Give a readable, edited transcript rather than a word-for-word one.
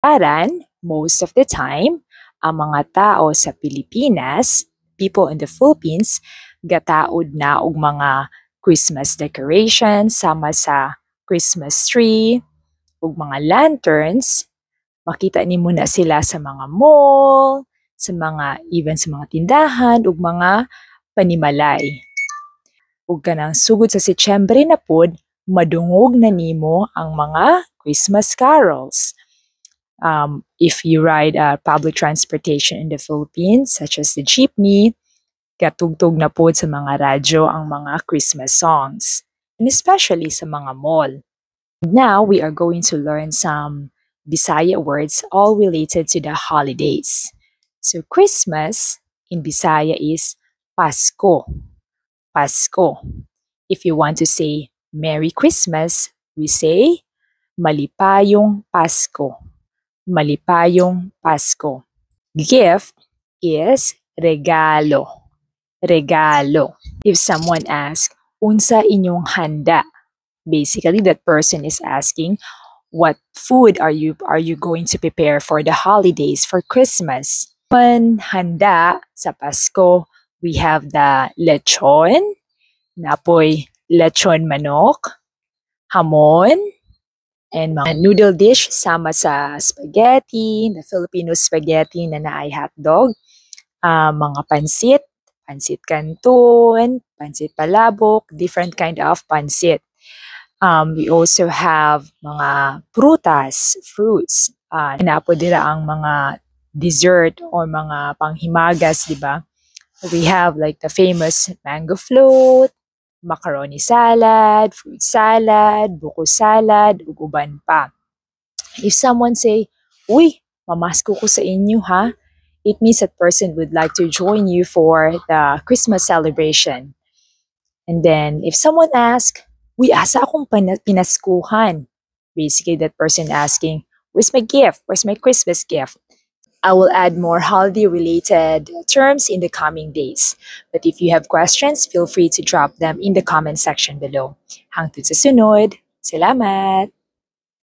Paran, most of the time, ang mga tao sa Pilipinas, people in the Philippines, gataod na og mga Christmas decorations sama sa Christmas tree ug mga lanterns. Makita nimo na sila sa mga mall, sa mga even sa mga tindahan ug mga panimalay. Ug kanang sugod sa Setyembre na pod, madungog na nimo ang mga Christmas carols. If you ride public transportation in the Philippines, such as the jeepney, katugtog na po sa mga radyo ang mga Christmas songs, and especially sa mga mall. Now, we are going to learn some Bisaya words all related to the holidays. So, Christmas in Bisaya is Pasko. Pasko. If you want to say Merry Christmas, we say Malipayong Pasko. Malipayong Pasko. Gift is regalo. Regalo. If someone asks, unsa inyong handa? Basically, that person is asking, what food are you going to prepare for the holidays, for Christmas? When handa sa Pasko, we have the lechon, napoy lechon manok, hamon, and mga noodle dish sama sa spaghetti, the Filipino spaghetti na naay hotdog, mga pansit, pansit canton, pansit palabok, different kind of pansit. We also have mga prutas, fruits. Napo dira ang mga dessert or mga panghimagas, di ba? We have like the famous mango float, macaroni salad, fruit salad, buko salad, ug uban pa. If someone say, uy, mamasko ko sa inyo ha, it means that person would like to join you for the Christmas celebration. And then, if someone asks, uy, asa akong pinaskuhan? Basically, that person asking, where's my gift? Where's my Christmas gift? I will add more holiday-related terms in the coming days. But if you have questions, feel free to drop them in the comment section below. Hangtod sa sunod. Salamat!